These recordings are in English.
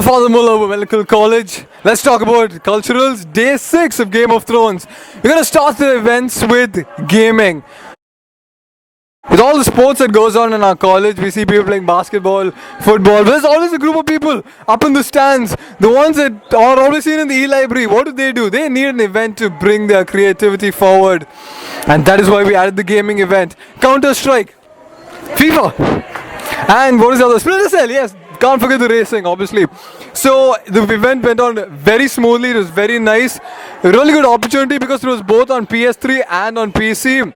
Father Muller Medical College. Let's talk about culturals. Day 6 of Game of Thrones. We're going to start the events with gaming. With all the sports that goes on in our college, we see people playing basketball, football. But there's always a group of people up in the stands. The ones that are always seen in the e-library. What do? They need an event to bring their creativity forward. And that is why we added the gaming event. Counter-Strike, FIFA, and what is the other? Splinter Cell, yes. Can't forget the racing, obviously. So the event went on very smoothly. It was very nice. A really good opportunity because it was both on PS3 and on PC.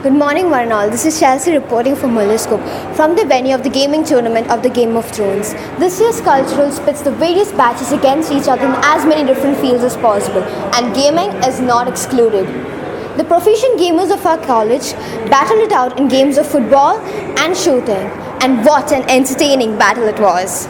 Good morning, one and all. This is Chelsea reporting for Mullerscope from the venue of the gaming tournament of the Game of Thrones. This year's cultural pits the various batches against each other in as many different fields as possible, and gaming is not excluded. The proficient gamers of our college battled it out in games of football and shooting, and what an entertaining battle it was.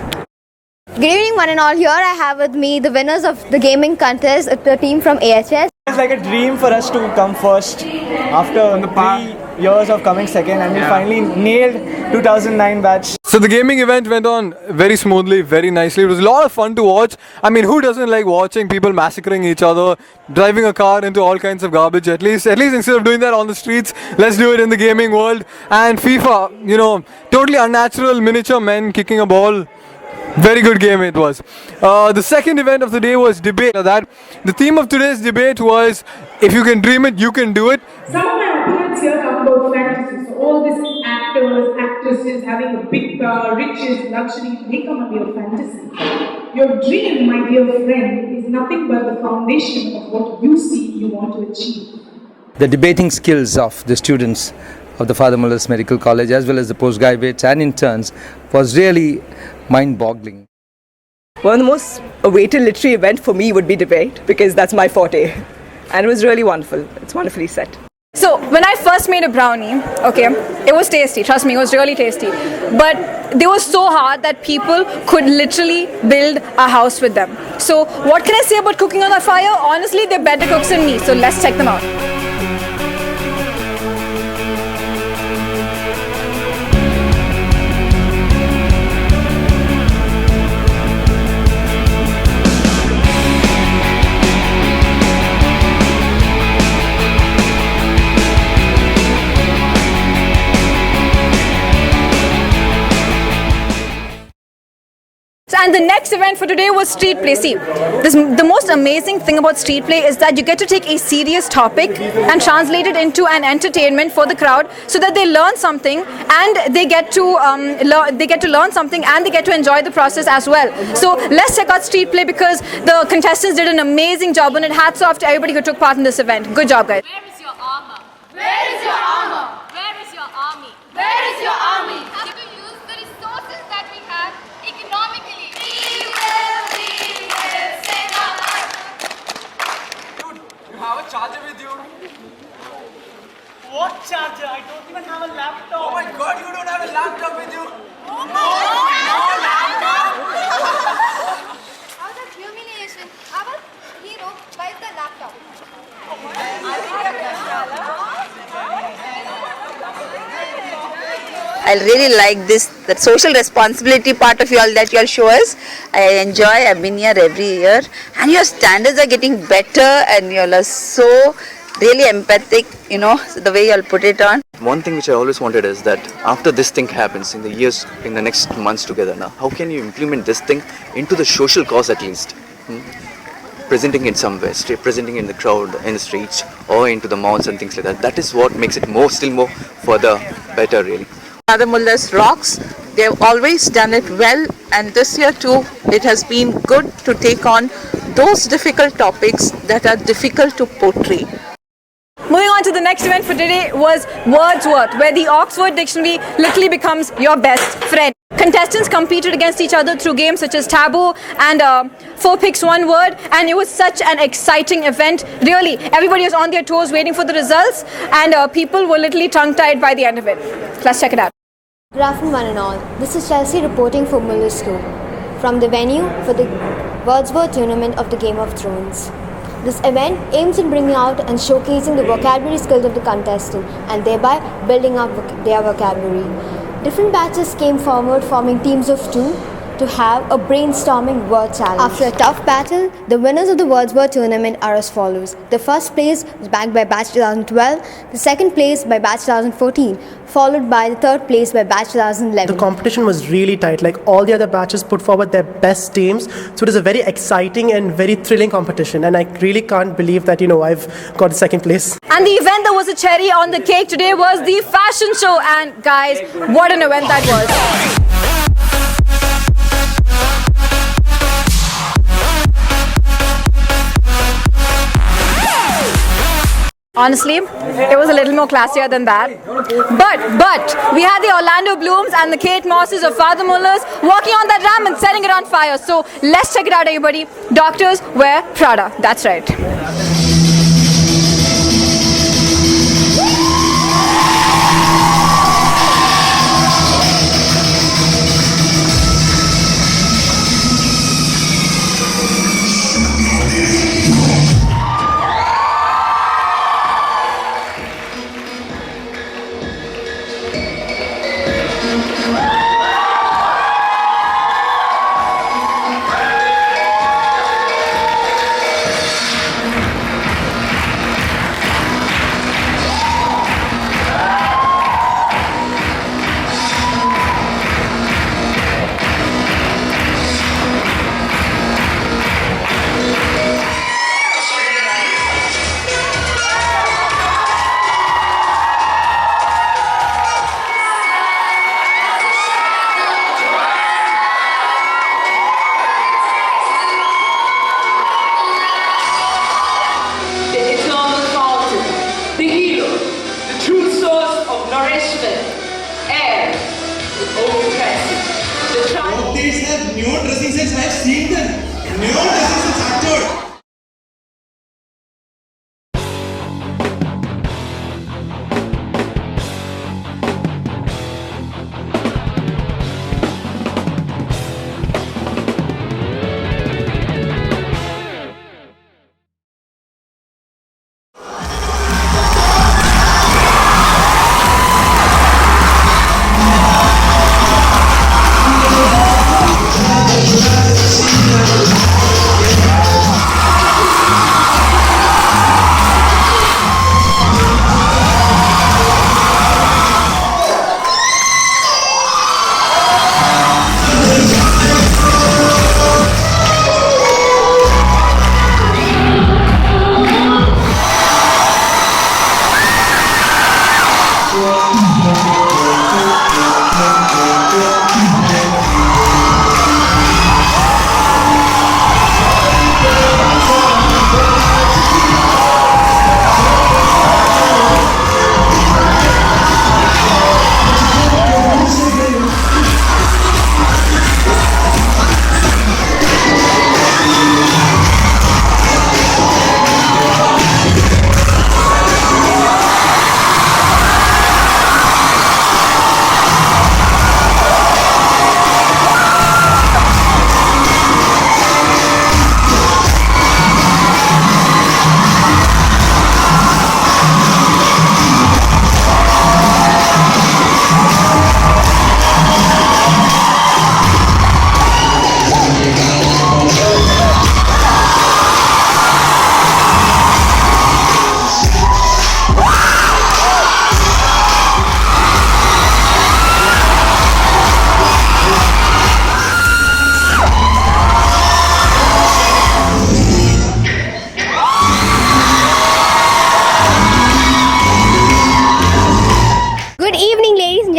Good evening, one and all. Here I have with me the winners of the gaming contest, the team from AHS. It's like a dream for us to come first after 3 years of coming second, and we finally nailed 2009 batch. So the gaming event went on very smoothly, very nicely. It was a lot of fun to watch. I mean, who doesn't like watching people massacring each other, driving a car into all kinds of garbage? At least instead of doing that on the streets, let's do it in the gaming world. And FIFA, totally unnatural miniature men kicking a ball. Very good game it was. The second event of the day was debate. The theme of today's debate was, if you can dream it, you can do it. Some of my opinions here come about fantasy. So all these actors, actresses having a big power, riches, luxury, they come under your fantasy. Your dream, my dear friend, is nothing but the foundation of what you see you want to achieve. The debating skills of the students of the Father Muller's Medical College, as well as the postgraduates and interns, was really mind-boggling. One of the most awaited literary event for me would be debate, because that's my forte, and it was really wonderful. It's wonderfully set. So when I first made a brownie, it was tasty, trust me, it was really tasty, but they were so hard that people could literally build a house with them. So what can I say about cooking on a fire? Honestly, they're better cooks than me, so let's check them out. And the next event for today was street play. See, the most amazing thing about street play is that you get to take a serious topic and translate it into an entertainment for the crowd, so that they learn something and they get to learn something and they get to enjoy the process as well. So let's check out street play, because the contestants did an amazing job on it. Hats off to everybody who took part in this event. Good job, guys. Where is your armor? Where is your armor? Where is your army? Where is your army? Have to use the resources that we have economically. You have a charger with you? What charger? I don't even have a laptop. Oh my god, you don't have a laptop with you? Oh my god! No laptop! How's that humiliation? Our hero buys the laptop. I really like the social responsibility part of you all that you all show us. I enjoy. I've been here every year, and your standards are getting better, and you all are so really empathic, the way you all put it on. One thing which I always wanted is that after this thing happens in the next months together now, how can you implement this thing into the social cause at least? Presenting it somewhere, presenting in the crowd, in the streets, or into the malls and things like that. That is what makes it still more further better, really. Father Muller's rocks. They've always done it well, and this year too, it has been good to take on those difficult topics that are difficult to portray. Moving on to the next event for today was Wordsworth, where the Oxford Dictionary literally becomes your best friend. Contestants competed against each other through games such as Taboo and 4 Picks 1 Word, and it was such an exciting event. Really, everybody was on their toes waiting for the results, and people were literally tongue-tied by the end of it. Let's check it out. Good afternoon, one and all. This is Chelsea reporting for Mullerscope from the venue for the Wordsworth tournament of the Game of Thrones. This event aims in bringing out and showcasing the vocabulary skills of the contestant and thereby building up their vocabulary. Different batches came forward forming teams of 2 to have a brainstorming word challenge. After a tough battle, the winners of the Words Word Tournament are as follows. The first place was bagged by Batch 2012, the second place by Batch 2014, followed by the third place by Batch 2011. The competition was really tight. Like all the other batches put forward their best teams. So it is a very exciting and very thrilling competition. And I really can't believe that, I've got the second place. And the event that was a cherry on the cake today was the fashion show. And guys, what an event that was. Honestly, it was a little more classier than that. But we had the Orlando Blooms and the Kate Mosses of Father Mullers walking on that ram and setting it on fire. So let's check it out, everybody. Doctors wear Prada. That's right. Neon dressing sets, I have seen them. Neon dressing sets actor.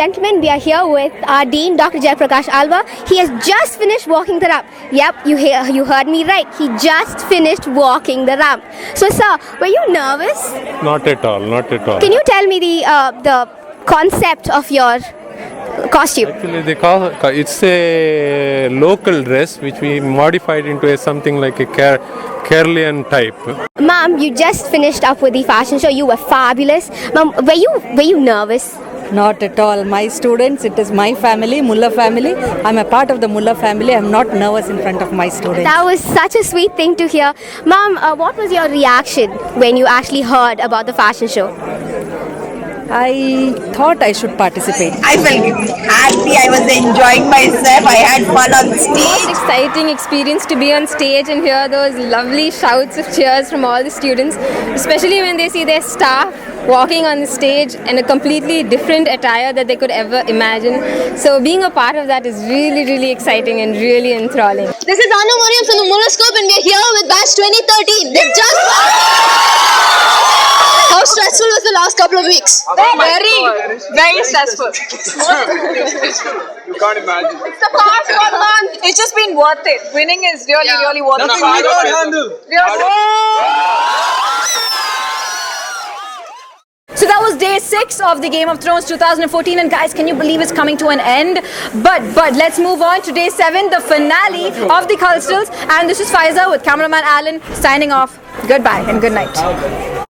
Gentlemen, we are here with our Dean, Dr. Jayaprakash Alva. He has just finished walking the ramp. Yep, you heard me right. He just finished walking the ramp. So, sir, were you nervous? Not at all, not at all. Can you tell me the concept of your costume? Actually, it's a local dress which we modified into something like a Keralian type. Ma'am, you just finished up with the fashion show. You were fabulous. Ma'am, were you nervous? Not at all. My students, it is my family, Muller family. I'm a part of the Muller family. I'm not nervous in front of my students. That was such a sweet thing to hear. Ma'am, what was your reaction when you actually heard about the fashion show? I thought I should participate. I felt happy, I was enjoying myself, I had fun on stage. Exciting experience to be on stage and hear those lovely shouts of cheers from all the students, especially when they see their staff walking on the stage in a completely different attire that they could ever imagine. So being a part of that is really, really exciting and really enthralling. This is Anu Moriam from the Mullerscope and we are here with batch 2013. They just... How stressful was the last couple of weeks? Very stressful. You can't imagine. It's the past 1 month. It's just been worth it. Winning is really worth Nothing we don't handle. So that was day 6 of the Game of Thrones 2014, and guys, can you believe it's coming to an end? But let's move on to day 7, the finale of the Culturals. And this is Faiza with cameraman Alan signing off. Goodbye and good night.